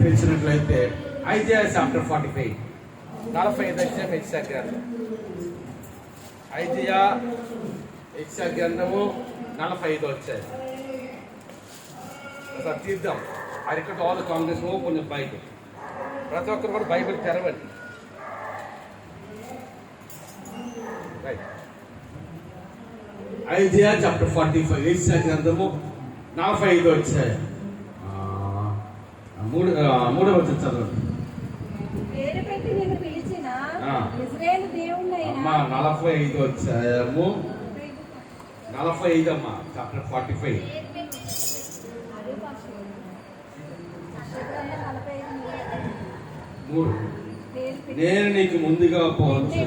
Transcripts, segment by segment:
తెలిసినట్లయితే Isaiah chapter 45 45 అధ్యాయం యెషయా గ్రంథం. ఐజియా యెషయా గ్రంథము 45 వచ్చాయి. అసలు తీద్దాం. I request all the Congress open the Bible. ప్రతి ఒక్కరు కూడా బైబిల్ తెరవండి. రైట్. ఐజియా చాప్టర్ 45 యెషయా గ్రంథము 45 వచ్చాయి. మూడవ వచనం చదవండి. పేరు పెట్టి నిన్ను పిలిచిన ఇశ్రాయేలు దేవుడైన 45 వచ్చాము. 45 అమ్మా చాప్టర్ 45. నేను నీకు ముందుగా పోవచ్చు.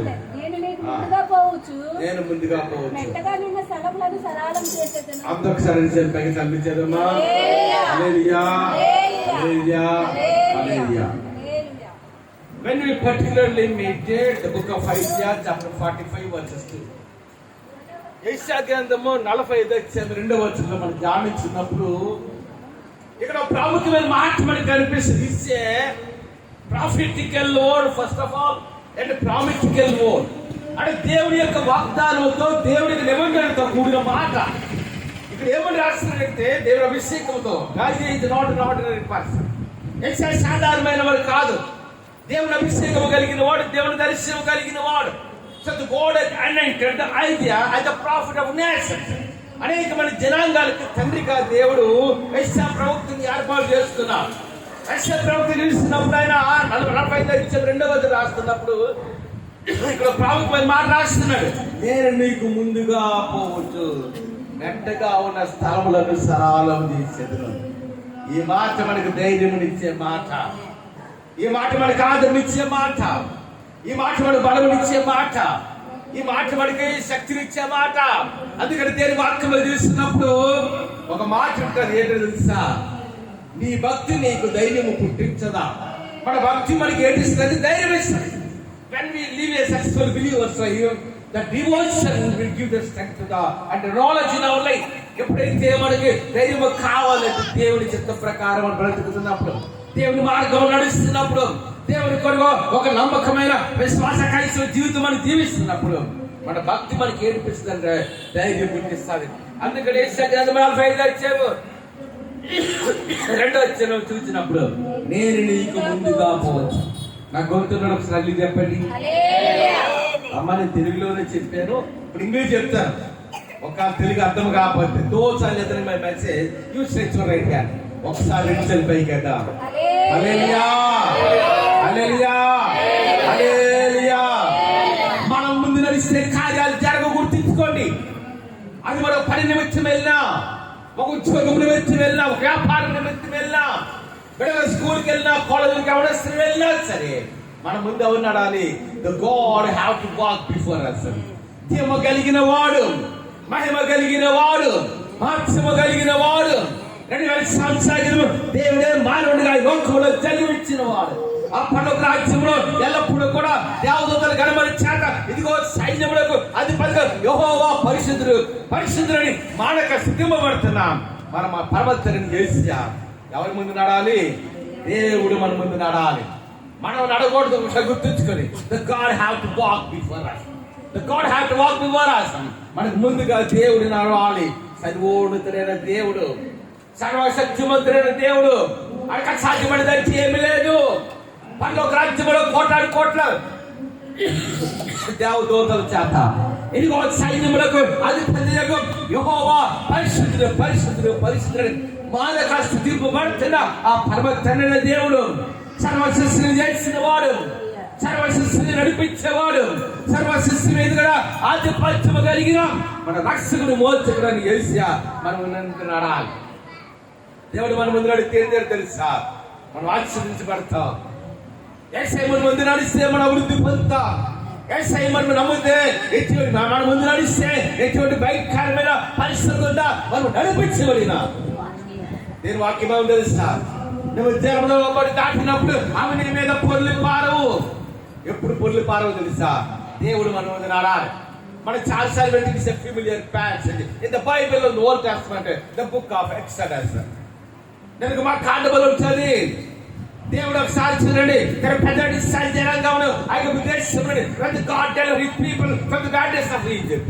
నేను ముందుగా పోవచ్చు. మెట్టగా నిన్న స్థలములను సరళం చేసేదను. అందొకసారి పైకి కనిపించేదమ్మా. హల్లెలూయా హల్లెలూయా హల్లెలూయా. When we particularly meditate the book of Isaiah chapter 45 verses 2. యెషయా గ్రంథము 45 అధ్యాయం 2వ వచనంలో మనం ధ్యానించినప్పుడు ఇక్కడ ప్రాముఖ్యమైన మాట మనకు కనిపిస్తుంది. It's a prophetical word first of all and prophetical word. అంటే దేవుని యొక్క వాగ్దానంతో దేవునికి నిబంధనతో కూడిన మాట. ఇక్కడ ఏమని రాస్తున్నాడంటే దేవుని అభిషేకంతో. God is not an ordinary person. యెషయా సాధారణమైన వాడు కాదు. దేవుని అభిషేకం కలిగిన వాడు, దేవుని దర్శనం కలిగిన వాడు. So the God has anointed the Isaiah as the prophet of nations. అనేకమైన జనాంగాలకు తండ్రిగా దేవుడు యెషయా ప్రవక్తని ఏర్పాటు చేస్తున్నాడు. యెషయా ప్రవక్త నిలిచినప్పుడు ఆయన 45 అధ్యాయం 2వ వచనం రాస్తున్నప్పుడు ఇక్కడ ప్రాముఖ్యమైన మాట రాస్తున్నాడు. నేను నీకు ముందుగా పోవచ్చు, మెట్టగా ఉన్న స్థలములను సరళం చేసేదను. ఈ మాట మనకు ధైర్యమునిచ్చే మాట. ఈ మాట మనకు ఆదరణిచ్చే మాట. ఈ మాట మనకు బలమునిచ్చే మాట. ఈ మాట మనకి శక్తినిచ్చే మాట. అందుకని దేని వాక్యంలో చూస్తున్నప్పుడు ఒక మాట ఉంటుంది. ఏంటో తెలుసా? నీ భక్తి నీకు ధైర్యము పుట్టించదా? మన భక్తి మనకి ఏంటిస్తుంది? ధైర్యం ఇస్తుంది. When we live a successful believers here, the devotion will give the strength to the and the knowledge in our life. ఎప్పుడైతే మనకి ధైర్యం కావాలంటే దేవుని చిత్త ప్రకారం మనం బ్రతుకుతున్నప్పుడు, దేవుని మార్గంలో నడుస్తున్నప్పుడు, దేవుని కొరకు ఒక నమ్మకమైన విశ్వాస క్రైస్తవ జీవితం మనం జీవిస్తున్నప్పుడు మన భక్తి మనకి ఏర్పిస్తుంది అంటే ధైర్యం పుట్టిస్తుంది. అందుకని యెషయా గ్రంథం 45 అధ్యాయం 2వ వచనం చూసినప్పుడు నేను నీకు ముందుగా పోవచ్చు. నా గొంతున్న ఒకసారి చెప్పండి. అమ్మ నేను తెలుగులోనే చెప్పాను, ఇప్పుడు ఇంగ్లీష్ చెప్తాను. ఒక తెలుగు అర్థం కాకపోతే దోసారి my message you stretch your right hand. ఒకసారి రెండు పైకి కదా. హల్లెలూయా హల్లెలూయా హల్లెలూయా. మనం ముందు నడిస్తే కార్యాలు జరగ గుర్తించుకోండి. అది మనం పని నిమిత్తం వెళ్ళినా, ఒక ఉద్యోగం నిమిత్తం వెళ్ళినా, ఒక వ్యాపారం నిమిత్తం వెళ్ళినా, బిడ్డల స్కూల్కి వెళ్ళినా, కాలేజీకి ఎవరైనా వెళ్ళినా సరే మన ముందు ఎవరు నడాలి? The God have to walk before us. మహిమ కలిగిన వాడు, మహిమ కలిగిన వాడు, మహత్సమ కలిగిన వాడు, 2000 సంవత్సరాలు దేవుడే మానవుడిగా లోకంలో జన్మించిన వాడు. ఆ పరలోక రాజ్యంలో ఎల్లప్పుడూ కూడా దేవదూతల గణమని చేత ఇదిగో సైన్యములకు అధిపతిగా యెహోవా పరిశుద్ధుడు పరిశుద్ధుడని మానక సిద్ధింపబడుతున్నాం. మనం ఆ పరమత్తరిని యేషయా ఎవరి ముందు నడాలి? దేవుడు మన ముందు నడాలి. మనం నడకూడదు గుర్తుంచుకొని. The God have to walk before us. The God have to walk before us. మనకు ముందుగా దేవుడు నడవాలి. సర్వోన్నతుడైన దేవుడు, సర్వశక్తిమంతుడైన దేవుడు. అక్కడ సాధ్యపడేది ఏమీ లేదు. పరలోక రాజ్యంలో కోటాను కోట్ల దేవదూతల చేత ఇదిగో సైన్యములకు అధిపతులకు యెహోవా పరిశుద్ధుడు పరిశుద్ధుడు పరిశుద్ధుడు మానక స్తుతింపబడుతున్న ఆ పరమ తండ్రి దేవుడు, సర్వ సృష్టిని చేసిన వాడు, సర్వ సృష్టిని నడిపించేవాడు, సర్వ సృష్టి మీద కూడా ఆధిపత్యము కలిగిన మన రక్షకుడు మోచకుడని యెషయా మనం నడాలి. దేవుడు మన ముందు నడితే తెలుసా? మనం ఆశీర్వదించబడతాం. యెషయా మన ముందు నడిస్తే మన అభివృద్ధి పొందుతాం. యెషయా మనం నమ్మితే మన ముందు నడిస్తే ఎటువంటి భయంకరమైన పరిస్థితుల్లో మనం నడిపించబడిన నేను వాక్యం తెలుసా? నువ్వు జనంలో దాటినప్పుడు ఆమె నీ మీద పొర్లు పారవు. ఎప్పుడు పొర్లు పారవు తెలుసా? దేవుడు మన ముందు నడాలి. మనం చాలాసార్లు వెళ్తే familiar passage in the Bible in the old testament, the book of Exodus. నేను మా కాండబలం చదివి దేవుడు ఒకసారి చూడండి, తన పెద్దడి జనాంగమును ఆయన ఉద్దేశించండి. When the God delivered his people from the badness of Egypt,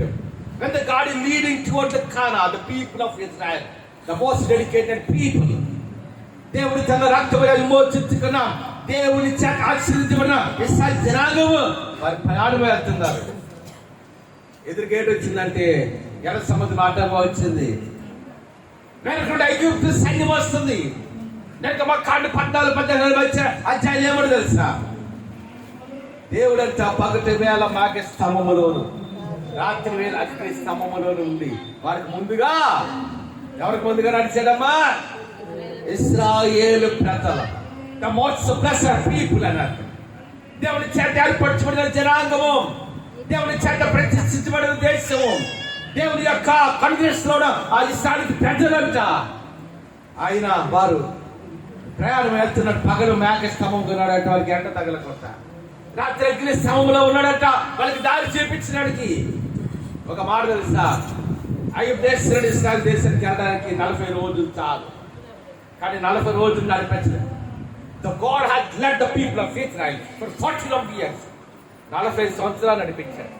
when the God is leading toward the Canaan, the people of Israel, the most dedicated people, దేవుడు తన రక్తముగా విమోచించుకున్న, దేవుని చేత ఆశీర్వదించబడిన ఇశ్రాయేలు జనాంగము వారి ప్రయాణం వెళ్తున్నారు. ఎదురుగేటు వచ్చిందంటే ఎర్ర సముద్రం ఆటంగా వచ్చింది. వెనకుండా ఐగుప్తు సైన్యం వస్తుంది. వెనక మా కాండ 14-18 వచ్చే అధ్యాయం ఏమో తెలుసా? దేవుడంతా పగటి వేళ మాకే స్తంభములోను, రాత్రి వేళ అగ్ని స్తంభములోను ఉంది. వారికి ముందుగా ఎవరికి ముందుగా నడిచాడమ్మా? ఇశ్రాయేలు ప్రజలు, ద మోస్ట్ బ్లెస్డ్ పీపుల్ అన్నారు. దేవుని చేత ఏర్పరచబడిన జనాంగము, దేవుని చేత ప్రతిష్ఠించబడిన దేశము, దేవుని యొక్క కన్వెన్షన్ ఆ ఇష్టానికి ప్రజలంట. ఆయన వారు ప్రయాణం వెళ్తున్నట్టు పగలు మేక స్తంభం ఉన్నాడట, వారికి ఎండ తగలకుండా. రాత్రి అగ్ని స్తంభంలో ఉన్నాడట, వాళ్ళకి దారి చూపించడానికి. ఒక మాట తెలుసా? ఐగుప్తు దేశం నుండి ఇశ్రాయేలు దేశానికి వెళ్ళడానికి 40 రోజులు చాలు, కానీ 40 రోజులు నడిపించలేదు. The God has led the people of Israel for 40 years. 40 సంవత్సరాలు నడిపించాడు.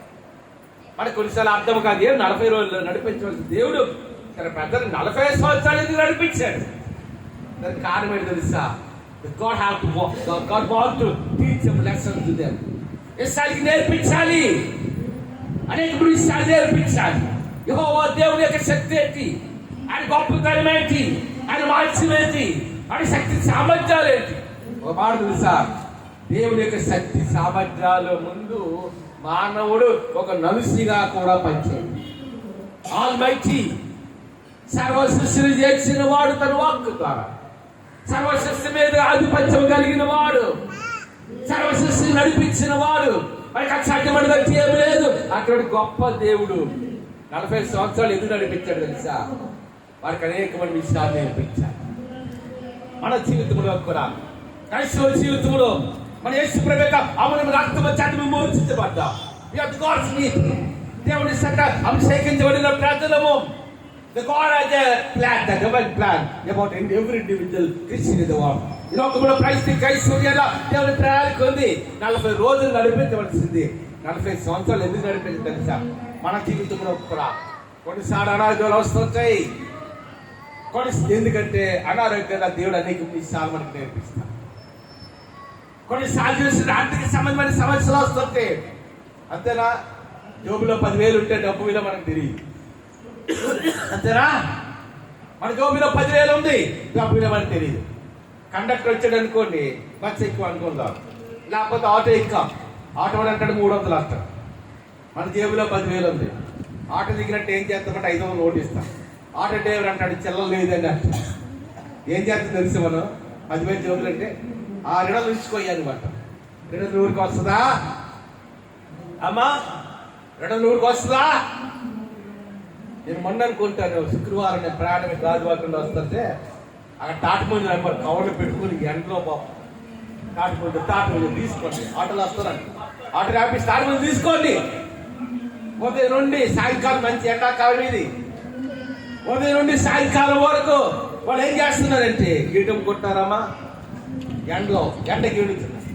మనకు కొన్నిసార్లు అర్థం కాదు, 40 రోజులు నడిపించవలసిన దేవుడు తన పెద్దలు 40 సంవత్సరాలు ఎందుకు నడిపించాడు? దానికి కారణం ఏంటి తెలుసా? God have to walk. God want to teach them lessons to them. ఇశ్రాయేలుకి నేర్పించాలి, అనేక విషయాలు నేర్పించాలి. యెహోవా దేవుని యొక్క శక్తి ఏంటి, ఆయన గొప్పతనం ఏంటి, ఆయన మాత్యం ఏంటి, ఆయన శక్తి సామర్థ్యాలు ఏంటి? ఒక మాట తెలుసా? దేవుని యొక్క శక్తి సామర్థ్యాల ముందు మానవుడు ఒక నలుసిగా కూడా పనిచేయాలి. ఆల్మైటీ, సర్వ సృష్టిని చేసిన వాడు తన వాక్కు ద్వారా, సర్వ సృష్టి మీద ఆధిపత్యం కలిగిన వాడు, సర్వ సృష్టిని నడిపించిన వాడు, వాడికి అసాధ్యమైన వ్యక్తి ఏమి లేదు. అటువంటి గొప్ప దేవుడు 40 సంవత్సరాలు ఎందుకు నడిపించాడు తెలుసా? వారికి అనేకమైన విషయాలు నేర్పించాలి. మన జీవితంలో కూడా, క్రైస్తవ జీవితంలో మన యేసు ప్రభువు అమూల్యమైన రక్తము చేత విమోచించబడ్డా. దేవుని సక అభిషేకించబడిన ప్రజలము. The God has a plan, the divine plan about every individual Christian in the world. ఈ లోకంలో క్రైస్తవ్యాల దేవుని ప్రణాళిక ఉంది. 40 రోజులు నడిపించవలసింది. 40 సంవత్సరాలు ఎందుకు నడిపించింది తెలుసా? మన జీవితంలో కూడా కొన్నిసార్లు అనారోగ్యాలు వస్తుంటాయి. ఎందుకంటే అనారోగ్యంగా దేవుడు అనేక విషయాలు మనకు నేర్పిస్తాడు. కొన్నిసార్లు చూసిన ఆర్థిక సంబంధమైన సమస్యలు వస్తుంటే, అంతేనా? జోబులో 10,000 ఉంటే డబ్బు విలువ మనకు తెలియదు, అంతేనా? మన జోబులో 10,000 ఉంది, డబ్బు విలువ మనకు తెలియదు. కండక్టర్ వచ్చాడు అనుకోండి, బస్సు ఎక్కువ అనుకుందాం, లేకపోతే ఆటో ఎక్కాం, ఆటో అంటాడు 300 అంటాడు. మన జేబులో 10,000 ఉంది. ఆటో దిగినట్టు ఏం చేస్తామంటే 500 నోటు ఇస్తాం. ఆటో డ్రైవర్ అంటాడు చెల్లలు లేదని అంటాడు. ఏం చేస్తుంది తెలుసు? మనం 10,000 జోబులు అంటే 6 నెలలు ఉంచుకోయాలన్నమాట. 200 వస్తుందా అమ్మా? 200 వస్తుందా? నేను మొన్న అనుకుంటాను, శుక్రవారం నేను ప్రయాణం గాజువాకుండా వస్తుంటే అక్కడ తాటిమంది నెంబర్ కవర్లో పెట్టుకుని ఎండలో తాటిమంది తీసుకోండి, ఆటోలు వస్తారండి, ఆటో ఆఫీస్ తాటిమంది తీసుకోండి. ఉదయం నుండి సాయంకాలం, మంచి ఎండాకాలం ఇది, ఉదయం నుండి సాయంకాలం వరకు వాళ్ళు ఏం చేస్తున్నారంటే గీటం కొట్టారమ్మా, ఎండకి గీడుతున్నారు.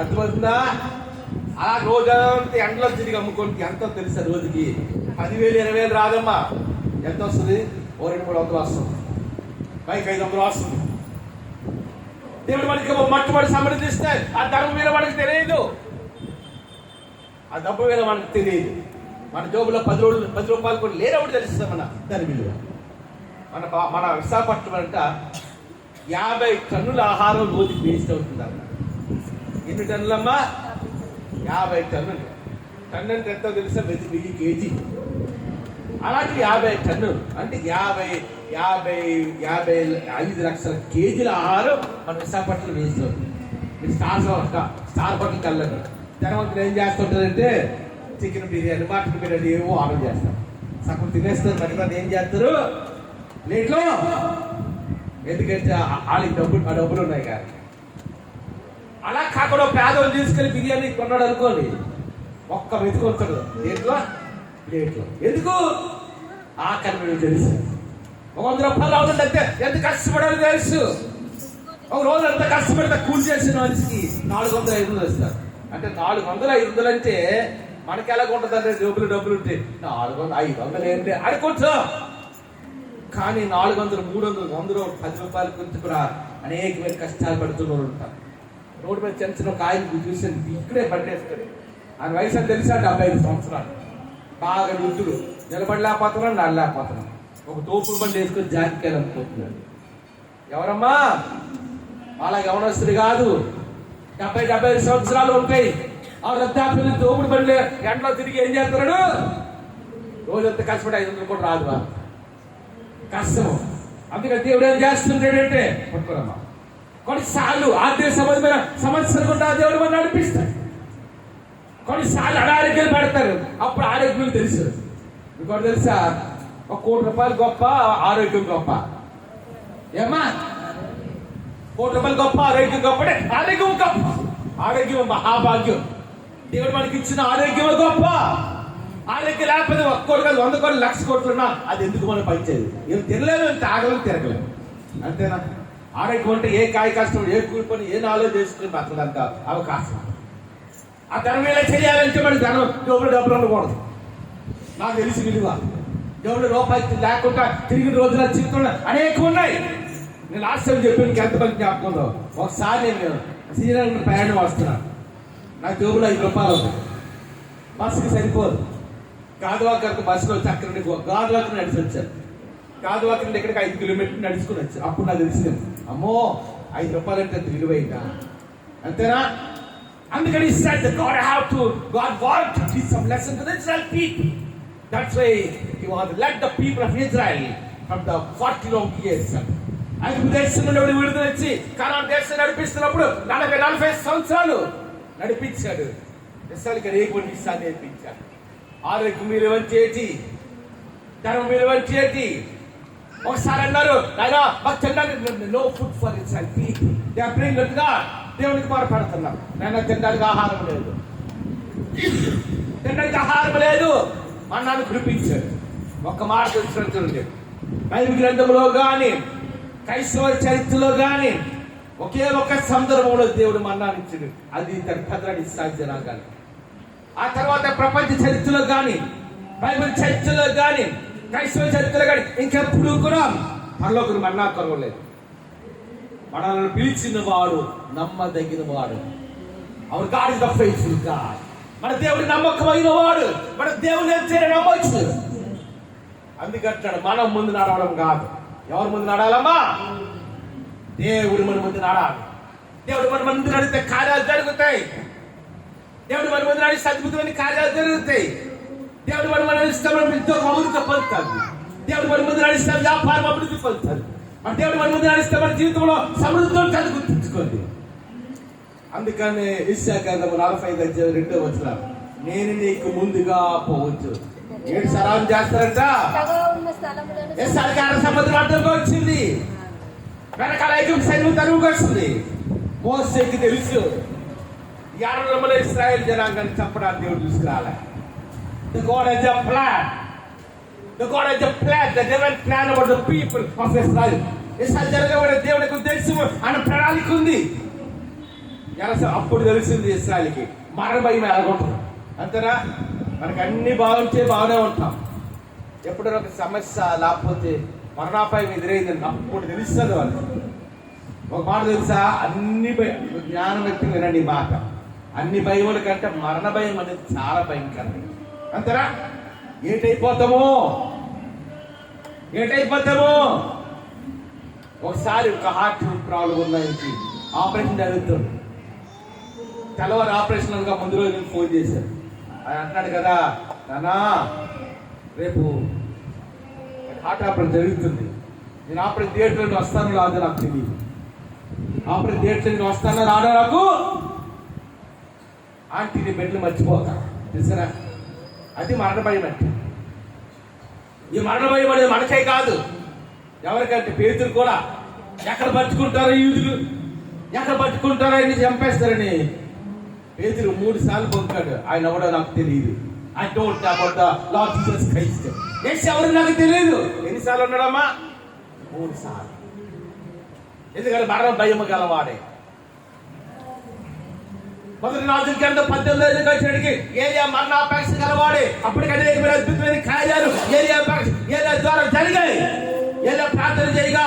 అర్థమవుతుందా? అలా రోజంతా ఎండలో తిరిగి అమ్ముకోండి. ఎంతో తెలుసా? రోజుకి 10,000 20,000 రాదమ్మా. ఎంత వస్తుంది? 200-300 వస్తుంది, పైకి 500 వస్తుంది. దేవుడు మనకి మొట్టమొదటి సమృద్ధిస్తే ఆ ధర్మం మీద మనకు తెలియదు, ఆ డబ్బు మీద మనకు తెలియదు. మన జోబులో 10 రూపాయలు కూడా లేనప్పుడు తెలుస్తుంది మన దాని విలువ. మన విశాఖపట్నం అంట 50 టన్నుల ఆహారం రోజుకి వేస్ట్ అవుతుంది అన్న. ఎన్ని టన్నులమ్మా? 50 టన్నులు. టన్ను అంటే ఎంతో తెలుసా? 1000 కేజీ. అలాంటి 50 టన్నులు అంటే 55 లక్షల కేజీల ఆహారం మన విశాఖపట్నం వేస్ట్ అవుతుంది. మీరు స్టార్ హోటల్కి వెళ్ళండి, ధనవంతులు ఏం చేస్తుంటారంటే చికెన్ బిర్యానీ, మటన్ బిర్యానీ ఏవో ఆర్డర్ చేస్తారు. సగం తినేస్తారు, మరి ఏం చేస్తారు ప్లేట్లో, ఎందుకంటే వాళ్ళకి డబ్బులు ఉన్నాయి కానీ. అలా కాకుండా పేదలు తీసుకెళ్ళి బిర్యానీ కొన్నాడు అనుకోండి, ఒక్క వెతుకొస్తాడు దేంట్లో? ప్లేట్లో. ఎందుకు? ఆకలి తెలుసు. 100 రూపాయలు అవుతుందంటే ఎంత కష్టపడాలో తెలుసు. ఒక రోజు అంతా కష్టపడితే కూలి చేసిన మనిషికి 400-500 ఇస్తారు. అంటే 400-500 అంటే మనకి ఎలాగ ఉంటుందంటే డబ్బులు ఉంటే 400-500 ఏంటి అనుకోవచ్చు. కానీ 400-300 10 రూపాయలు గురించి కూడా అనేకమైన కష్టాలు పడుతున్న వాళ్ళు ఉంటారు. రోడ్డు మీద చిన్న ఒక ఆయన చూసాను, ఇక్కడే పట్టేస్తాడు. ఆయన వయసు అని తెలిసా 75 సంవత్సరాలు. బాగా వృద్ధుడు, నిలబడలేకపోతున్నాడు, నడలేకపోతున్నాడు. ఒక తోపుడు బండి వేసుకొని జాతికాయలు అమ్ముకుంటున్నాడు. ఎవరమ్మా? వాళ్ళ గమనస్తుడు కాదు, 70-75 సంవత్సరాలు ఉంటాయి. ఆ వృద్ధాప్యులు తోపుడు బండి ఎండలో తిరిగి ఏం చేస్తున్నాడు? రోజంతా కష్టపడి 500 కూడా రాదు, కష్టము. అందుకని దేవుడు ఏం చేస్తుంటాడంటే పట్టుకోరమ్మా, కొన్నిసార్లు ఆర్థిక సంబంధమైన సమస్యలు కూడా దేవుడు మనం నడిపిస్తాడు. కొన్నిసార్లు అనారోగ్యాలు పెడతారు, అప్పుడు ఆరోగ్యం తెలుసు. మీకు తెలుసా, 1 కోటి రూపాయలు గొప్ప, ఆరోగ్యం గొప్ప. ఏమ్మా? 1 కోటి రూపాయలు గొప్ప, ఆరోగ్యం గొప్ప. ఆరోగ్యం గొప్ప, ఆరోగ్యం మహాభాగ్యం. దేవుడు మనకి ఇచ్చిన ఆరోగ్యం గొప్ప. ఆరోగ్యం లేకపోతే 1 కోటి కాదు, 100 కోట్లు, 1,00,000 కోట్లు ఉన్నా అది ఎందుకు మనం పనిచేయదు. ఏం తినలేము, ఏం తాగలేము, తిరగలేము. అంతేనా? ఆరోగ్యం అంటే ఏ కాయ కష్టం, ఏ కూలి పని, ఏ నాలో చేసుకుని బతకడానికి అవకాశం. ఆ ధనం ఎలా చేయాలంటే మనకి ధనం డబ్బులు ఉండకూడదు. నాకు తెలిసి విలువ దేవుడు రూపాయి లేకుండా తిరిగిన రోజుల జీవితంలో అనేకం ఉన్నాయి. నేను లాస్ట్ టైం చెప్పాను, ఎంతమంది జ్ఞాపకంలో. ఒకసారి నేను శ్రీరంగం ప్రయాణం వస్తున్నాను, నాకు జోబులో 5 రూపాయలు అవుతుంది. బస్సుకి సరిపోదు. గాజువాకర్కి బస్సులో వచ్చి అక్కడ నుండి గాజువాకర్ నడిచి వచ్చాను. గాజువాకర్ నుండి ఇక్కడికి 5 కిలోమీటర్లు నడుచుకుని వచ్చాను. అప్పుడు నాకు తెలిసింది, అమ్మో 5 రూపాయలు అంటే విలువైందా, అంతేనా? అందుకని God wanted to teach some lesson to the Israel people. That's why he was led the people of Israel from the 40 long years. ఐగుప్తు దేశం నుండి విడుదల ఇచ్చి కనాన్ దేశం నడిపిస్తున్నప్పుడు 40-45 సంవత్సరాలు నడిపించాడు. ఇస్రాయేలుకి అనేకమంది విషయాలు నేర్పించాడు. ఆరోగ్యం విలువ చేతి, ధర్మం విలువ చేతి. ఒకసారి అన్నారు, ఆయన మాకు తినడానికి no food for Israel people. They are praying to God. దేవునికి మొరపెడుతున్నారు, నేను తినడానికి ఆహారం లేదు, తినడానికి ఆహారం లేదు. మన్నాను కురిపించాడు. ఒక్క మాట చూడండి, బైబిల్ గ్రంథంలో కానీ క్రైస్తవ చరిత్రలో కానీ ఒకే ఒక్క సందర్భంలో దేవుడు మన్నానిచ్చాడు. అది తన జనాంగాలు. ఆ తర్వాత ప్రపంచ చరిత్రలో కానీ, బైబిల్ చరిత్రలో కానీ, క్రైస్తవ చరిత్రలో కానీ ఇంకెప్పుడు కూడా పరలోకుడు మన్నా కొరవలేదు. మనల్ని పిలిచిన వాడు నమ్మదగిన వాడు. Hour God is the faithful God. మన దేవుడు నమ్మకమైన వాడు. మన దేవుడు నమ్మచ్చు. అందుకంటాడు, మనం ముందు నడవడం కాదు. ఎవరు ముందు నడాలమ్మా? దేవుడు మన ముందు నడాలి. దేవుడు మన ముందు నడితే కార్యాలు జరుగుతాయి. దేవుడు మన ముందు నడిస్తే అద్భుతమైన కార్యాలు జరుగుతాయి. దేవుడు మన నడిస్తే మనం ఉద్యోగం అభివృద్ధి పొందుతాడు. దేవుడు మన ముందు నడిస్తే వ్యాపారం అభివృద్ధి పొందుతాడు. మన దేవుడు మన ముందు నడిస్తే మన జీవితంలో సమృద్ధితో గుర్తుంచుకోండి. అందుకని యెషయా గ్రంథము 45:2 నేను నీకు ముందుగా పోవచ్చు. ఏడు సరాలు చేస్తారంట. సముద్రం అడ్డంగా వచ్చింది, వెనకాల ఐగుప్తు సైన్యం తరువుకు వస్తుంది. మోసేకి తెలుసు యారముల ఇశ్రాయేల్ జనాంగాన్ని చంపడానికి దేవుడు తీసుకురాలే. The God has a plan. The God has a plan. The devil plan about the people of Israel. Israel జరగబడే దేవునికి ఉద్దేశం, ఆయన ప్రణాళిక ఉంది. అప్పుడు తెలిసింది ఇశ్రాయేలుకి మరణ భయం ఎలాగుంటుంది. అంతేనా? మనకు అన్ని బాగానే ఉంటాం. ఎప్పుడైనా ఒక సమస్య లేకపోతే మరణాపాయం ఎదురైందని అప్పుడు తెలుస్తుంది వాళ్ళు. ఒక మాట తెలుసా, అన్ని భయం, జ్ఞానం వ్యక్తి వినండి మాట, అన్ని భయముల కంటే మరణ భయం అనేది చాలా భయంకరం. అంతేనా? ఏటైపోతామో. ఒకసారి ఒక హార్ట్ ప్రాబ్లం ఉన్నాయని ఆపరేషన్ జరుగుతుంది. తెల్లవారు ఆపరేషన్ అనగా ముందు రోజు నేను ఫోన్ చేశాను. ఆయన అంటున్నాడు కదా, నానా రేపు హార్ట్ ఆపరేషన్ జరుగుతుంది, నేను ఆపరేషన్ థియేటర్లో వస్తాను రాదో నాకు తెలియదు. ఆపరేషన్ థియేటర్లో వస్తానో రాదో నాకు. ఆంటీ నీ బెడ్లు మర్చిపోతా తెలుసా. అది మరణ భయం అంటే. ఈ మరణ భయం అనేది మనకే కాదు, ఎవరికంటే పేతురు కూడా ఎక్కడ పట్టుకుంటారో యూదులు, ఎక్కడ పట్టుకుంటారో ఆయన చంపేస్తారని పేతురు 3 సార్లు పొందుతాడు. ఆయన ఎవడో నాకు తెలియదు. I don't know about the lord Jesus Christ. ఎవరు నాకు తెలియదు. ఎన్నిసార్లు ఉన్నాడమ్మా? 3 సార్లు. ఎందుకంటే మరణం భయం గలవాడే. మొదటి రాజుల గ్రంథం 18వ అధ్యాయానికి ఏలియా మరణాపేక్ష గలవాడే. అప్పటికి అనేకమైన అద్భుతమైన కార్యాలు ఏలియా ద్వారా జరిగాయి. ఏలియా ప్రార్థన చేయగా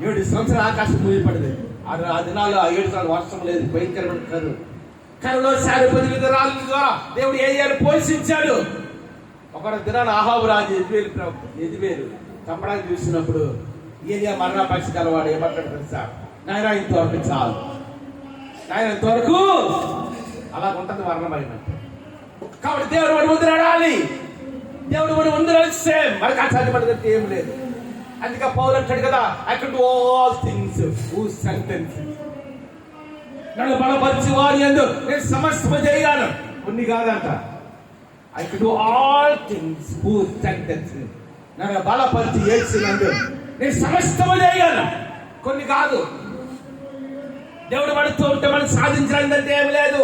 7 సంవత్సరాలు ఆకాశం మూయపడింది. ఆ దినాల్లో 7 సంవత్సరాలు వర్షం లేదు, భయంకరమైన కరువు. కరువులో శారీపతి రాళ్ళ ద్వారా దేవుడు ఏలియాను పోషించాడు. ఒక దినాన అహాబు రాజు ఎదివేలు చంపడానికి చూసినప్పుడు ఏలియా మరణాపేక్ష గలవాడు ఏమంటాడు తెలుసా? నాయన ఇంతవరకు చాలు, నాయన ఇంతవరకు. అలా ఉంటుంది మరణమైన. కాబట్టి దేవుడు మన ముందు నడాలి. దేవుడు మన ముందు నడిస్తే మనకు అసాధ్యపడదంటే ఏం లేదు. అందుకే పౌలు అంటాడు కదా, I can do all things who strengthens me. నన్ను బలపరిచి వారి యందు నేను సమస్తము చేయగలను. కొన్ని కాదంట, I can do all things who strengthens me. నన్ను బలపరిచి యేసునందు నేను సమస్తము చేయగలను. కొన్ని కాదు. దేవుడు మనతో ఉంటే మనం సాధించాలంటే ఏమి లేదు.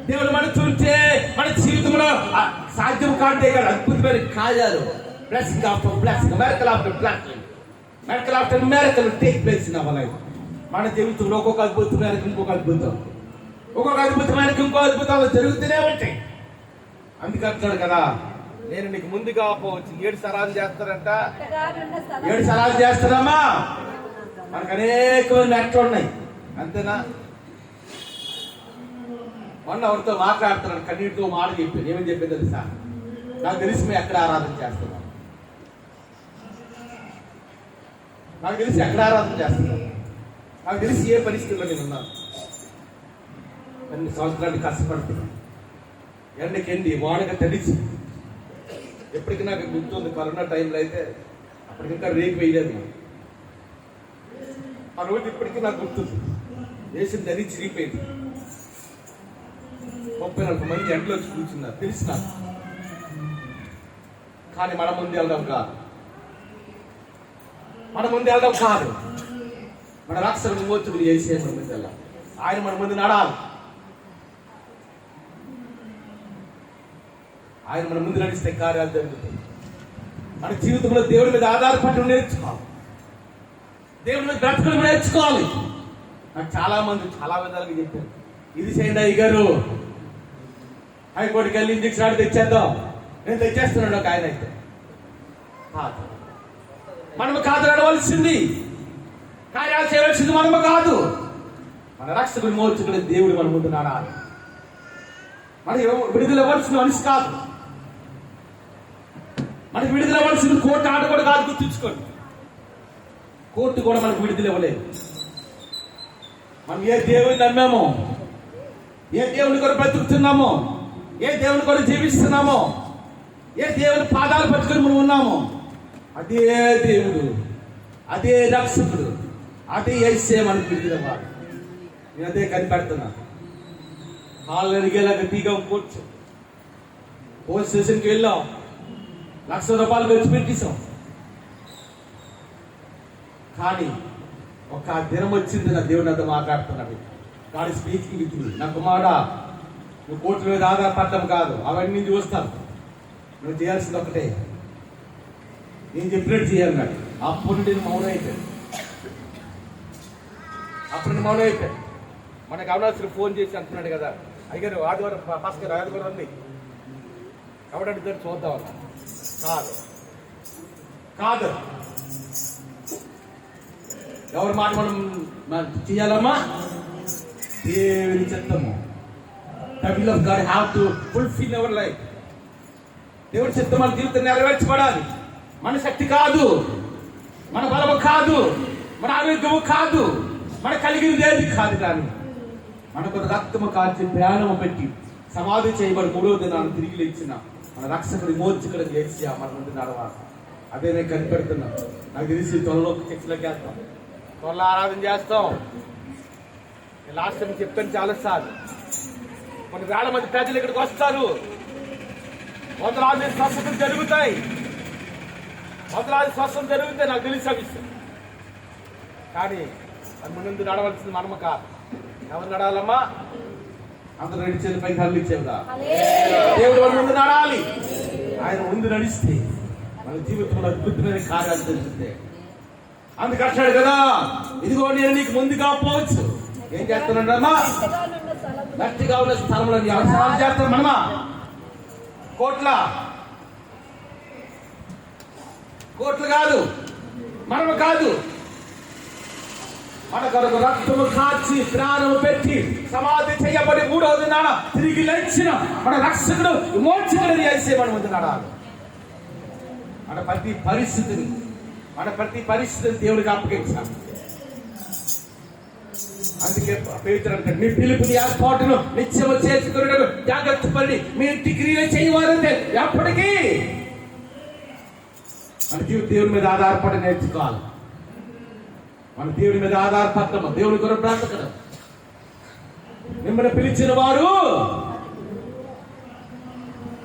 దేవుడు మనతో ఉంటే మన జీవితంలో సాధ్యం కాంటే కదా అద్భుతమైన కార్యాలు, blessing after blessing, miracle after blessing, miracle after miracle take place in our life. మన జీవితంలో ఒక్కొక్క అద్భుతమైన ఇంకొక అద్భుతం, ఒక్కొక్క అద్భుతమైన ఇంకో అద్భుతాలు జరుగుతూనే ఉంటాయి. అందుకే అంటాడు కదా, నేను నీకు ముందుగా పోవచ్చు. 7 సరాలు చేస్తారంట, 7 సరాలు చేస్తారమ్మా. మనకు అనేకమైన నెట్లు ఉన్నాయి, అంతేనా? మొన్న ఎవరితో మాట్లాడుతున్నాను, కన్నీటితో మాట చెప్పాను. ఏమని చెప్పింది తెలుసా? నాకు తెలిసి మేము ఎక్కడ ఆరాధన చేస్తున్నాం, నాకు తెలిసి ఎక్కడ ఆరాధన చేస్తున్నాం, నాకు తెలిసి ఏ పరిస్థితుల్లో నేను ఉన్నాను. అన్ని సంవత్సరాలు కష్టపడుతున్నాను, ఎండకెండి వానక తడిచి. ఎప్పటికీ నాకు గుర్తుంది, కరోనా టైంలో అయితే అప్పటికి ఇంకా రేపు వేయలేదు. ఆ రోజు ఇప్పటికీ నాకు గుర్తుంది, వేసింది అది చిరిగిపోయింది. 30-40 మంది ఎండలో వచ్చి కూర్చున్నారు, తెలిసి నాకు. కానీ మన ముందు వెళ్ళడం కాదు, మన ముందు వెళ్ళడం కాదు. మన రాక్షసుల విమోచకుడు చేసే మన ముందు వెళ్ళాలి. ఆయన మన ముందు నడాలి, ఆయన మన ముందు నడిస్తే కార్యాలు జరుగుతాయి. మన జీవితంలో దేవుడి మీద ఆధారపడడం నేర్చుకోవాలి, దేవుడి మీద బ్రతకడం నేర్చుకోవాలి. నాకు చాలా మంది చాలా విధాలుగా చెప్పారు, ఇది చేయండి అయ్యగారు, హైకోర్టుకి వెళ్ళి ఇంజక్షన్ ఆడి తెచ్చేద్దాం. నేను తెచ్చేస్తున్నాడు ఒక ఆయన. అయితే కాదు, మనము కాదు నడవలసింది, కార్యాలు చేయవలసింది మనము కాదు. మన రక్షకుడు విమోచకుడు దేవుడు మన ముందు నడాలి. మనకి విడుదల ఇవ్వాల్సిన మనిషి కాదు, మనకి విడుదల ఇవ్వాల్సింది కోర్టు ఆట కూడా కాదు. గుర్తుంచుకోండి, కోర్టు కూడా మనకు విడుదల ఇవ్వలేదు. మనం ఏ దేవుని నమ్మామో, ఏ దేవుని కొరకు బ్రతుకుతున్నామో, ఏ దేవుని కొరకు జీవిస్తున్నామో, ఏ దేవుని పాదాలు పట్టుకొని మనం ఉన్నామో, అదే దేవుడు, అదే రక్షకుడు, అదే యేసే మనకు విడుదల ఇవ్వాలి. నేను అదే కనిపెడుతున్నా. కాళ్ళు అడిగేలాగా తీగం కూర్చో, పోలీస్ స్టేషన్కి వెళ్ళాం, ₹1,00,000 ఖర్చు పెట్టేశాం. కానీ ఒక దినం వచ్చింది, నా దేవుడు నాతో మాట్లాడుతున్నాడు. God speaking with me. నా కుమారుడా, నువ్వు కోర్టు మీద ఆధారపడటం కాదు, అవన్నీ చూస్తాను. నువ్వు చేయాల్సింది ఒకటే, నేను చెప్పినట్టు చేయాలి. నాకు అప్పుడు నేను మౌనం అయిపోయాను, అప్పుడు నేను మౌనం అయిపోయాను. మనకు అవనాల్సిన ఫోన్ చేసి అంటున్నాడు కదా, అయ్యారు ఆదివారం భాస్కర్ ఆదివారం ఉంది కాబట్టి అడుగుతాడు, చూద్దాం అన్న. కాదు కాదు, ఎవరి మాట మనం చేయాలమ్మా? దేవుని చిత్తము. The will of God have to fulfill our life. దేవుడి చిత్తం మన జీవితం నెరవేర్చబడాలి. మన శక్తి కాదు, మన బలము కాదు, మన ఆరోగ్యము కాదు, మన కలిగినది ఏది కాదు. కానీ మనకు రక్తము కాల్చి ప్రాణము పెట్టి సమాధి చేయబడి 3వ దినాన్ని తిరిగి లేచిన మన రక్షకుడు విమోచకుడు చేసి మన ముందు నడవాలి. అదే నేను కనిపెడుతున్నా. నాకు తెలిసి త్వరలో చర్చలోకి వెళ్తాం, త్వరలో ఆరాధన చేస్తాం. నేను లాస్ట్ టైం చెప్పాను చాలాసార్లు. కొన్ని వేల మంది ప్రజలు ఇక్కడికి వస్తారు, వందలాది స్వస్థతలు జరుగుతాయి, వందలాది స్వస్థతలు జరుగుతాయి. నాకు తెలిసి ఆ విషయం. కానీ మన ముందు నడవలసింది మనము కాదు. ఎవరు నడాలమ్మా? అందరూ నడిచేది పైకి హల్లు ఇచ్చేదా? దేవుడు మన ముందు నడాలి. ఆయన ముందు నడిస్తే మన జీవితంలో అద్భుతమైన కార్యాలు జరుగుతాయి. అందుకు అంటాడు కదా, ఇదిగో నేను నీకు ముందుగా పోవచ్చు. ఏం చేస్తున్నాడమ్మా? గట్టిగా ఉన్న స్థలంలో అవసరాలు చేస్తాం మనమా? కోట్లు కాదు, మనము కాదు. మన కొరకు రక్తము కాచి ప్రాణము పెట్టి సమాధి చేయబడి 3వ దినాన తిరిగి లేచిన మన రక్షకుడు విమోచకుడు చేసే మన ముందు నడాలి. మన ప్రతి పరిస్థితిని దేవుడికి అప్పగించాలి. అందుకే పేతురు అంటాడు, మీ పిలుపుని ఏర్పాటును నిత్యము చేసుకున్నాడు, జాగ్రత్త పడి మీ ఇంటి క్రియలు చేయవారంటే ఎప్పటికీ మన జీవితం దేవుడి మీద ఆధారపడి నేర్చుకోవాలి. మన దేవుడి మీద ఆధారపడము, దేవుడి కొరకు బ్రతకడం. మిమ్మల్ని పిలిచిన వారు,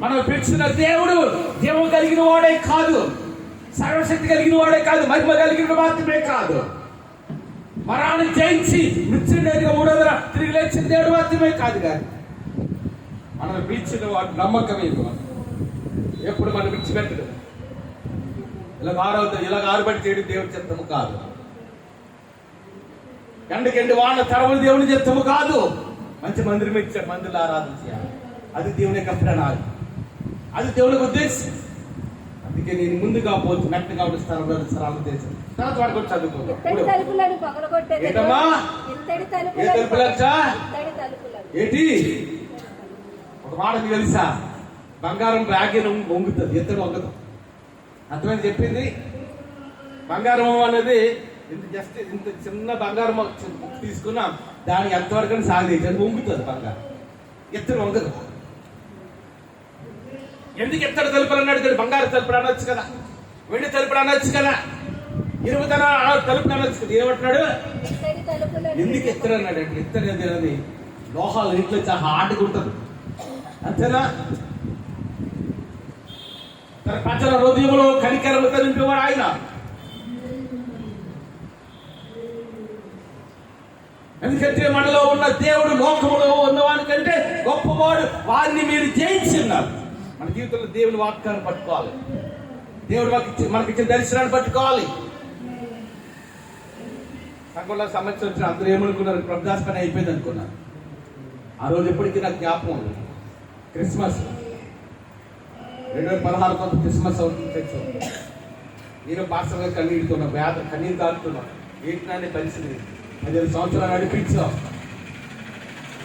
మనం పిలిచిన దేవుడు జీవం కలిగిన వాడే కాదు, సర్వశక్తి కలిగిన వాడే కాదు, మహిమ కలిగిన మాత్రమే కాదు, మరణాన్ని జయించి మృత్యుంజయుడిగా 3వ దినాన తిరిగి లేచిన దేవుడు మాత్రమే కాదు. కానీ మనల్ని పిలిచిన వాడు నమ్మకమే. ఎప్పుడు మనం విడిచిపెట్టడు. ఇలాగ ఆరుబడి చేయడం దేవుడి చిత్తము కాదు. ఎండకెండి వాన తడవలు దేవుని చిత్తము కాదు. మంచి మందిరం ఇచ్చాడు, మందిలో ఆరాధన చేయాలి. అది దేవుని యొక్క ప్రణాళిక, అది దేవునికి ఉద్దేశం. అందుకే నేను ముందుగా పోతు మెట్టగా ఉన్న స్థలంలో సరాలు దేశం తర్వాత వాడుకొని చదువుకోవాలి. ఏంటమ్మా? ఏ తలుపులచ్చా? ఏంటి? ఒక మాట తెలుసా? బంగారం బ్యాగ్ వంగుతుంది, ఎత్తడు వంగదు. అర్థమైంది చెప్పింది? బంగారం అనేది ఇంత చిన్న బంగారం తీసుకున్నా దానికి ఎంతవరకు సాగదీసి వంగుతుంది. బంగారం ఎత్తడు వంగదు. ఎందుకు ఎత్తడు తలుపులు అన్నాడు? బంగారు తలుపులు అనొచ్చు కదా, వెండి తలుపులు అనొచ్చు కదా, ఇరువుతన తలుపులు అనొచ్చు కదా. ఏమంటున్నాడు? ఎందుకు ఎత్తడు అన్నాడు అంటే ఎత్తడు అనేది లోహాలు ఇంట్లో చాలా హార్డ్గా ఉంటుంది. అంతేనా? తన ప్రజల హృదయంలో కనికరముతో నింపేవాడు ఆయన. ఎందుకంటే మనలో ఉన్న దేవుడు లోకములో ఉన్నవాని కంటే గొప్పవాడు, వారిని మీరు జయించున్నారు. మన జీవితంలో దేవుని వాక్యాన్ని పట్టుకోవాలి, దేవుడు మనకి ఇచ్చిన దర్శనాన్ని పట్టుకోవాలి. సంఘంలో సమస్య వచ్చిన అందరూ ఏమనుకున్నారు? ప్రభుదాస్ పని అయిపోయింది అనుకున్నారు. ఆ రోజు ఎప్పటికీ నాకు జ్ఞాపకం ఉంది. క్రిస్మస్ 2016 కొంత క్రిస్మస్ అవుతుంది. నేను పాస్టర్గా కన్నీరుతున్నాను, కన్నీరు తాగుతున్నాను. ఏంటనే పరిస్థితి 15 సంవత్సరాలు నడిపించాం.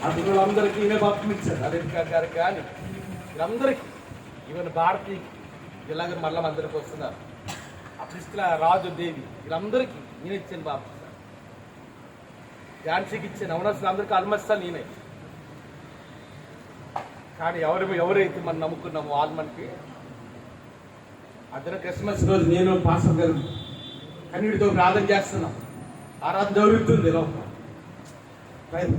ఆ పిల్లలందరికీ ఈయన బాప్తిమిచ్చారు. అరెంకా గారు కానీ వీళ్ళందరికీ, ఈవెన్ భారతి ఇలాగ మళ్ళీ అందరికి వస్తున్నారు. ఆ క్రిస్తుల రాజు దేవి వీళ్ళందరికీ ఈయన ఇచ్చాను బాప్తి. ఝాన్సీకి ఇచ్చాను. అవనస్తులు అందరికీ ఆల్మోస్ట్ నేనే. కానీ ఎవరైతే మనం నమ్ముకున్నామో వాళ్ళు మనకి అతను క్రిస్మస్ రోజు నేను పాస్టర్ గారు కన్నీటితో ప్రార్థన చేస్తున్నాం. ఆరాధన జరుగుతుంది.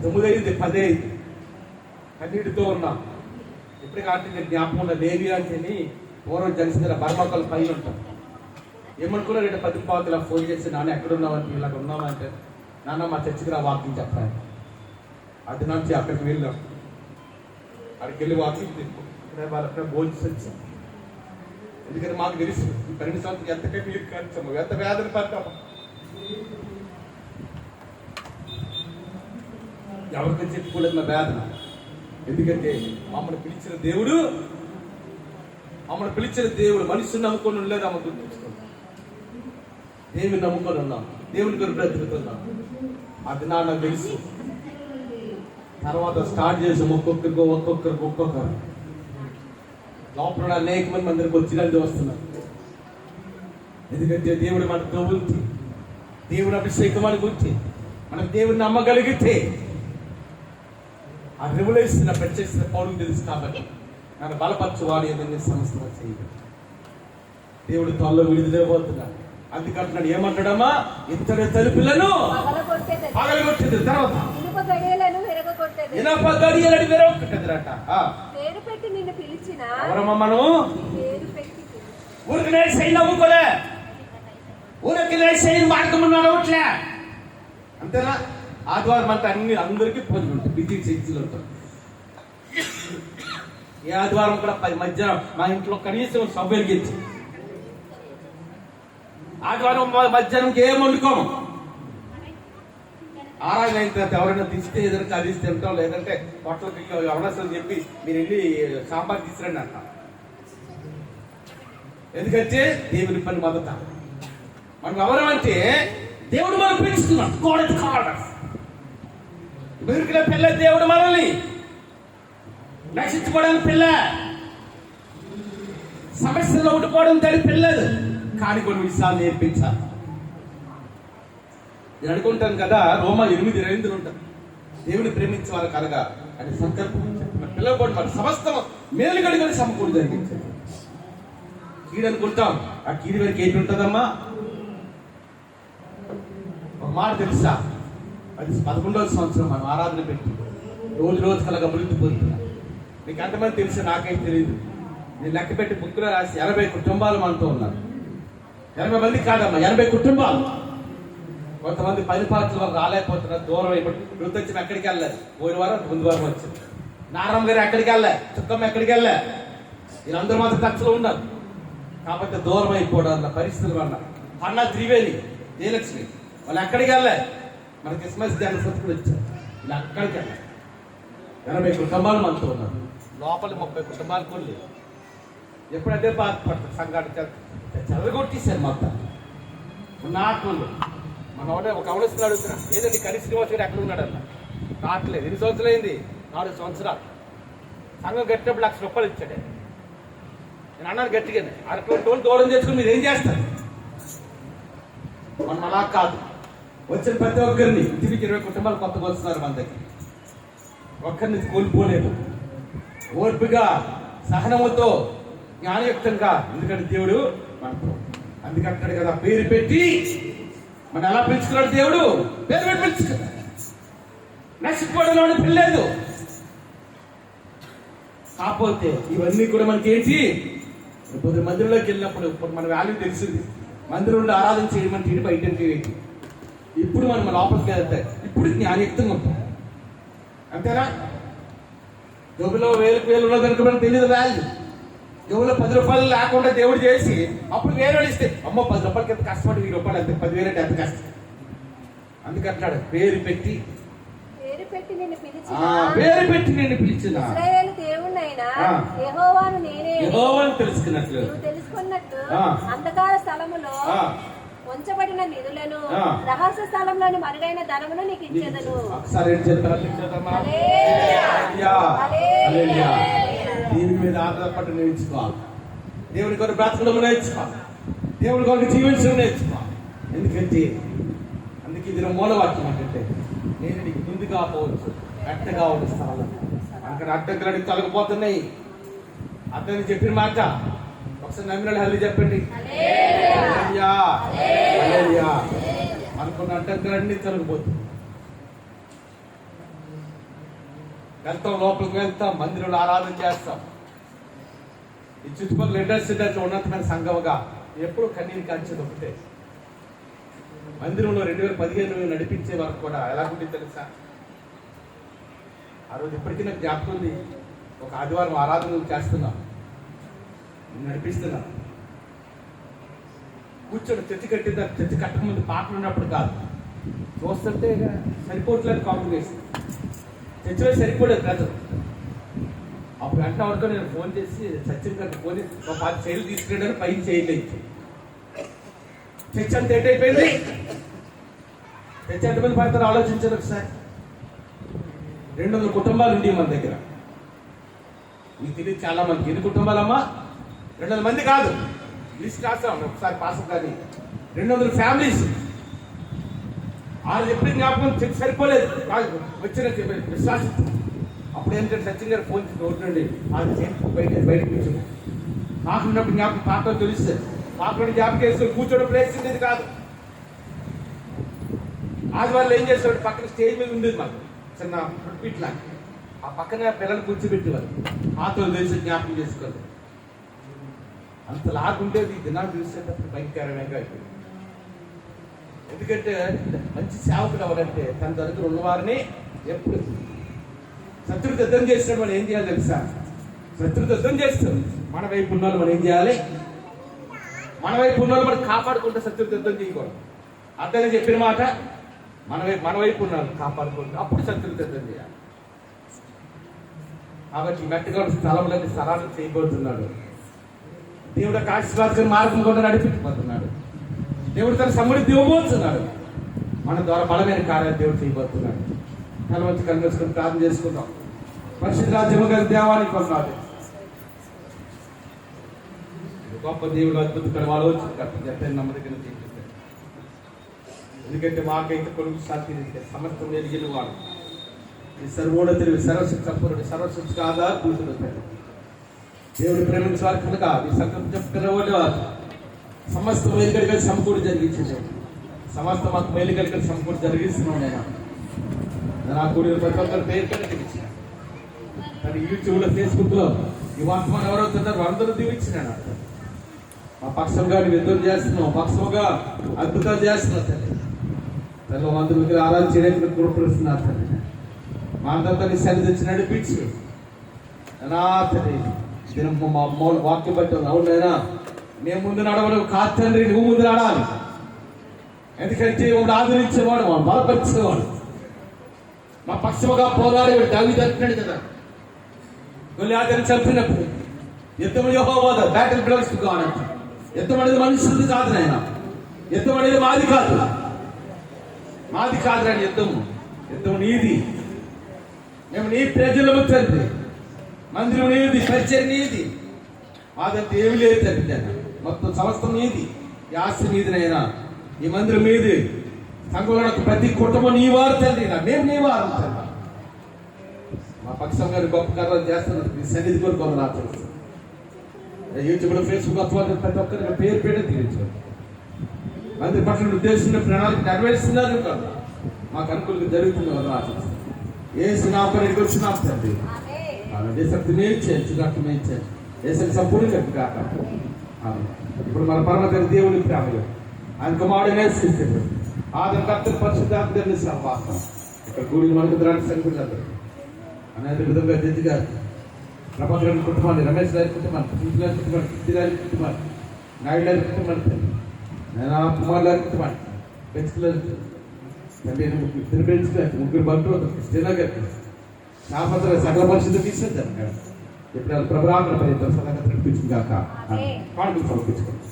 9 అయింది, 10 అయింది, కన్నీటితో ఉన్నాం. ఇప్పటికంటే నేను జ్ఞాపకం ఉన్న దేవి అంటే పూర్వం జనిసిన బర్మకలు పైన ఉంటాం. ఏమనుకున్నారు? 10 ఇలా ఫోన్ చేసి నాన్న ఎక్కడున్నామంటే ఇలాగ ఉన్నామంటే, నాన్న మా చర్చికి రా వాకింగ్ చెప్పాను. అది నుంచి అక్కడికి వెళ్ళాం. అక్కడికి వెళ్ళి వాకింగ్ వాళ్ళ భోజనం వచ్చాం. ఎందుకంటే మాకు తెలుసు ఈ 12 సంవత్సరాలు ఎంతకే మీరు ఖర్చాము, ఎంత వేదన పడ్డాము. ఎవరికైనా చెప్పుకోలేదు నా వేదన. ఎందుకంటే మమ్మల్ని పిలిచిన దేవుడు మనిషిని నమ్ముకొని ఉండలేదు. ఆమె గుర్తుంచుకున్నాం, దేవుని నమ్ముకొని ఉన్నాం, దేవుని కొరకు బ్రతుకుతున్నాం. అది నాకు తెలుసు. తర్వాత స్టార్ట్ చేసాం ఒక్కొక్కరు లోపల అనేక మంది అందరికి వచ్చినందుకు వస్తున్నారు. ఎందుకంటే దేవుడు మనతో ఉంది, దేవుని అభిషేకం మనకు ఉంది. మనం దేవుడిని నమ్మగలిగితే ఆ రెవల్యూషన్ ప్రత్యేక పౌరులు తెలుసు. కాబట్టి నన్ను బలపరచువాడు ఏదైనా సంస్థ చేయదు. దేవుడు త్వరలో విడుదలైపోతున్నాడు. అందుకంటున్నాడు, ఏమంటాడమ్మా? ఇత్తడి తలుపులను పగలగొట్టేది, తర్వాత ఇనప గడియలను విరగొట్టేదిరట. పేరు పెట్టి నిన్ను పిలిచిన ఎవరమ్మా? మనం ఊరికి సైన్ నవ్వుకోలే, ఊరికి సైన్ మార్గం నడవట్లే. అంతేనా? ఆదివారం అంతా అందరికీ పూజలు ఉంటాయి, బిజీ చర్చిలు ఉంటాయి. ఏ ఆదివారం కూడా మధ్యాహ్నం మా ఇంట్లో కనీసం సభ వెలిగించి ఆదివారం మధ్యాహ్నం ఏం వండుకోము. ఆరాధన అయిన తర్వాత ఎవరైనా తీస్తే ఏదైనా కర్రీస్ తింటాం, లేదంటే హోటల్కి అవనసం చెప్పి మీరు వెళ్ళి సాంబార్ తీసుకురండి అంట. ఎందుకంటే దేవుని పని మొదట మనం ఎవరమంటే దేవుడు మనం పెంచుతున్నాం. ఎదురుకునే పిల్ల దేవుడు మనల్ని నశించుకోవడానికి పిల్ల, సమస్యలో ఉండిపోవడం దాని పిల్లలు. కానీ కొన్ని విషయాలు నేర్పించాలి. నేను అనుకుంటాను కదా, రోమా 8:2 ఉంటారు. దేవుని ప్రేమించే వారు కలగా అని సంకల్పం చెప్పిన పిల్లలు కూడా మన సమస్తం మేలు గడిగని సమకూడి జరిగించారు. కీడు అనుకుంటాం, ఆ కీడు వరకు ఏంటి ఉంటుందమ్మా? ఒక మాట తెలుసా, అది 11వ సంవత్సరం మనం ఆరాధన పెట్టి రోజు కలగా మృతిపోతున్నాం. మీకు ఎంతమంది తెలుసు నాకైతే తెలియదు. నేను లెక్క పెట్టి బుక్లో రాసి 80 కుటుంబాలు మనతో ఉన్నారు. 80 మంది కాదమ్మా, 80 కుటుంబాలు. కొంతమంది పని పార్టీల వల్ల రాలేకపోతున్నారు, దూరం అయిపోయి. వృద్ధి వచ్చిన ఎక్కడికి వెళ్ళలేదు, పోయిన వారం ముందు వారం వచ్చింది. నారాయణ గారు ఎక్కడికి వెళ్ళా, చుక్కమ్మ ఎక్కడికి వెళ్ళా, వీళ్ళందరూ మాత్రం టచ్లో ఉన్నారు. కాకపోతే దూరం అయిపోవడం పరిస్థితుల వల్ల అన్న త్రివేణి, జయలక్ష్మి వాళ్ళు ఎక్కడికి వెళ్ళా, మన క్రిస్మస్ జన్మశతాబ్ది వచ్చారు. ఇలా అక్కడికి వెళ్ళా. 80 కుటుంబాలు మనతో ఉన్నారు. లోపల 30 కుటుంబాలు కూడా లేవు. ఎప్పుడంటే బాధపడతారు, సంఘాన్ని చదవగొట్టేశారు మొత్తం. నాటలు మన ఒక అవలసిన అడుగుతున్నా, ఏదండి కరి శ్రీనివాస్ గారు ఎక్కడ ఉన్నాడన్న రావట్లేదు. 2 సంవత్సరాలు అయింది, 4 సంవత్సరాలు. సంఘం కట్టినప్పుడు ₹1,00,000 ఇచ్చాడే. నేను అన్నాను గట్టిగానే, అటువంటి వాళ్ళు దూరం చేసుకుని మీరు ఏం చేస్తారు? మనం అలా కాదు. వచ్చిన ప్రతి ఒక్కరిని తిరిగి 20 కుటుంబాలు కొత్తగా వస్తున్నారు మన దగ్గర. ఒక్కరిని కోల్పోలేదు. ఓర్పుగా, సహనముతో, జ్ఞానయుక్తంగా. ఎందుకంటే దేవుడు మనతో అందుకంటాడు కదా, పేరు పెట్టి మనం ఎలా పిలుచుకున్నాడు దేవుడు? పేరు పెట్టి పిలుచుకున్నాడు. నష్టపోవడంలో పిల్లేదు. కాకపోతే ఇవన్నీ కూడా మనకి ఏంటి, ఇప్పుడు మందిరంలోకి వెళ్ళినప్పుడు ఇప్పుడు మన వాల్యూ తెలిసింది. మందిరంలో ఆరాధన చేయమంటే బయటకి ఏంటి, ఇప్పుడు మనం లోపలికి వెళ్తాయి. ఇప్పుడు జ్ఞానయుక్తంగా ఉంటాం, అంతేనా? జోబులో వేలు ఉన్నది కనుక మనకు తెలియదు వాల్యూ. జోబులో ₹10 లేకుండా దేవుడు చేసి అప్పుడు వేరే ఇస్తే, అమ్మో ₹10 ఎంత కష్టపడి ₹1000 అంతే, 10,000 అంటే ఎంత కష్టం. అందుకంటాడు పేరు పెట్టి పేరు పెట్టి నేను పిలిచిన యెహోవాను తెలుసుకున్నట్లు అంధకార స్థలములో ఉంచబడిన నిధులను రహస్య స్థలంలోని మరుగైన ధనమును నీకు ఇచ్చేదను. దీని మీద ఆధారపడి నేర్చుకోవాలి. దేవుని కొరకు బ్రతకడం నేర్చుకోవాలి. దేవుని కొరకు జీవించడం నేర్చుకోవాలి. ఎందుకంటే అందుకే ఇది మూలవాక్యం అంటే, నేను నీకు ముందుగా పోవచ్చు, అట్టగా ఉన్న స్థలం అక్కడ అడ్డంకులు తొలగిపోతున్నాయి. అతను చెప్పిన మాట ఒకసారి నమ్మిన హల్లి చెప్పండి. అనుకున్న అడ్డంకులన్నీ తొలగిపోతుంది. వెళ్తాం, లోపలికి వెళ్తాం, మందిరంలో ఆరాధన చేస్తాం. ఈ చుట్టుపక్కల ఇండస్ట్రీ ఉన్నతమైన సంఘముగా ఎప్పుడు కన్నీరు కాల్చేది ఒకటే. మందిరంలో 2015 నడిపించే వరకు కూడా ఎలా ఉంటుంది తెలుసా? ఆ రోజు ఇప్పటికీ నాకు జ్ఞాపకం ఉంది. ఒక ఆదివారం ఆరాధన చేస్తున్నాం, నడిపిస్తున్నాం. కూర్చొని చర్చి కట్టిందా, చర్చి కట్టకముందు పాటలు ఉన్నప్పుడు కాదు, చూస్తుంటే సరిపోవట్లేదు. కాంగ్రెస్ చర్చిలో సరిపోలేదు ప్రజలు. అప్పుడు గంట వరకు నేను ఫోన్ చేసి చర్చిని కట్టి ఫోన్ ఒక 10 చైర్లు తీసుకెళ్ళాను, పైన చేయలేదు. చర్చ్ అంత ఏటైపోయింది. చర్చ్ ఎంతమంది పడతారో ఆలోచించారు ఒకసారి. 200 కుటుంబాలు ఉండి మన దగ్గర. మీకు తెలియదు చాలా మంది. ఎన్ని కుటుంబాలమ్మా? 200 మంది కాదు, లిస్ట్ రాస్తాం ఒకసారి పాసం. కానీ 200 ఫ్యామిలీస్. వాళ్ళు ఎప్పుడు జ్ఞాపకం చెప్పి సరిపోలేదు వచ్చిన విశ్వాసం. అప్పుడు ఏంటంటే సచిన్ గారు ఫోన్ చేసి రోడ్డు నుండి అది బయటకు కూర్చోండి. కాకున్నప్పుడు జ్ఞాపకం పాటలు తెలుస్తుంది. కాకుండా జ్ఞాపకం వేసుకొని కూర్చోడం ప్లేస్ ఉండేది కాదు. ఆదివారం ఏం చేస్తాడు, పక్కన స్టేజ్ మీద ఉండేది మాకు చిన్న ఇట్లా. ఆ పక్కన పిల్లలు కూర్చోబెట్టేవారు. పాతలు తెలిసి జ్ఞాపకం చేసుకోవాలి. అంత లాగుండేది. దినాలు చూసేటప్పుడు భయంకరంగా అయిపోయింది. ఎందుకంటే మంచి సేవకుడు ఎవరంటే తన దగ్గర ఉన్నవారిని ఎప్పుడు శత్రువు యుద్ధం చేసినప్పుడు మనం ఏం చేయాలి తెలుసా? శత్రువు యుద్ధం చేస్తాం. మన వైపు ఉన్న మనం ఏం చేయాలి? మన వైపు ఉన్న మనం కాపాడుకుంటే శత్రువు యుద్ధం చేయకూడదు. అతను చెప్పిన మాట మన వైపు ఉన్నారు కాపాడుకోండి, అప్పుడు శత్రువు సిద్ధం చేయాలి. కాబట్టి గట్టిగా స్థలంలోని సరాలు చేయబోతున్నాడు. దేవుడు ఆశీర్వాదం మార్గం కూడా నడిపించబోతున్నాడు. దేవుడు తన సమృద్ధి ఇవ్వబోతున్నాడు. మన ద్వారా బలమైన కార్యాలు దేవుడు చేయబోతున్నాడు. కలవచ్చు కనిపించుకొని ప్రార్థన చేసుకుందాం. పరిశుద్ధ రాజ్యము గల దేవానికి కొన్నాడు. గొప్ప దేవుడు అద్భుతమైన ఆలోచన కట్టిన నమ్మదగిన దేవుడు. ఎందుకంటే మాకైతే కొడుకు శాంతి సమస్తం ఎరిగిన వాడు, ఈ సర్వోన్నతుడు, సర్వశక్తి సంపూర్ణుడు, సర్వశక్తికి ఆధారభూతుడు. దేవుడు ప్రేమించాలి కనుక ఈ సంకల్పం చెప్పుకునేవాడు సమస్త మేలుగడిగా సమకూడి జరిగించింది. సమస్త మాకు మేలుగడిగా సమకూడి జరిగిస్తున్నాను. నేను నా కూడిన ప్రతి ఒక్కరి పేరు కనిపించిన కానీ యూట్యూబ్లో, ఫేస్బుక్లో ఈ వర్తమానం ఎవరవుతున్నారు అందరూ దీవించినాను. మా పక్షంగా నువ్వు ఎదురు చేస్తున్నావు, పక్షముగా అద్భుతాలు చేస్తున్నావు తల్లి. తల్లి అందరి దగ్గర ఆరాధన చేయడానికి కూడపరుస్తున్నారు తల్లి. మా అందరితో నీ సరి తెచ్చి నడిపించు నా తల్లి. దినం మా వాక్యం బట్టి అవునైనా నేను ముందు నడవడం కాదు తండ్రి, నువ్వు ముందు నడాలి. ఎందుకంటే వాడు ఆదరించేవాడు, వాడు బలపరిచేవాడు, మా పక్షముగా పోరాడేవాడు. దావీదు అంటున్నాడు కదా, గొల్లియాతును చంపినప్పుడు యుద్ధము యెహోవాది, బ్యాటిల్ బిలాంగ్స్ టు గాడ్ అంట. యుద్ధం అనేది మనుషులది కాదు నాయన, యుద్ధం అనేది మాది కాదు నాయన. యుద్ధం నీది. మేము నీ ప్రజలము తండ్రి, మందిరం నీది, పరిచయం నీది, మాదంటే ఏమి లేదు తండ్రి. మొత్తం సమస్తం నీది. ఈ ఆస్తి మీదినైనా, ఈ మందిరం మీది, సంఘంలో ప్రతి కుటుంబం నీ వారు తండ్రి, మేము నీ వారు తండ్రి. మా పక్షంగా గొప్ప కార్యాలు చేస్తున్నారు. నీ సన్నిధి కోరుకోవాలి నా తెలుసు. యూట్యూబ్లో, ఫేస్బుక్ అప్లోడ్ ప్రతి ఒక్కరికి పేరు పేరు తీర్చారు. మంది పట్ల ఉద్దేశించిన ప్రణాళిక నెరవేరుస్తున్నారు కాదు, మాకు అనుకూలంగా జరుగుతుంది వాళ్ళు ఆశిస్తారు. ఏ సునాపని కూర్చున్నాం తండ్రి, దేశక్తి మేయించాను, చునాక్తి మేయించాను, దేశానికి సంపూర్ణంగా కాక. ఇప్పుడు మన పరమతండ్రి దేవుని ప్రేమలో ఆయన కుమారుడు నేర్పిస్తాడు. ఆదరణ కర్తలు పరిశుద్ధాత్మ సహవాసం ఇక్కడ కూడిన మనకు ద్రాక్ష సంకున్నారు. అనేక విధంగా జడ్జి గారు, ప్రభాకర్ గారి కుటుంబాన్ని, రమేష్ గారి కుటుంబాన్ని, కృష్ణ గారి కుటుంబాన్ని, కృష్ణ గారి కుటుంబాన్ని, నాయుడు గారి కుటుంబాన్ని, నేను కుమార్ గారి కుటుంబాన్ని, పెంచుకున్నారు. ఇద్దరు పెంచుకున్నారు, ముగ్గురు బంధువులు, కృష్ణ గారికి శాపత్ర సకల పరిస్థితి తీసుకొచ్చారు. ఇప్పుడు ప్రభాకర్ పర్యటన సలహా నడిపించింది కాక కానుకలు సమర్పించుకోండి.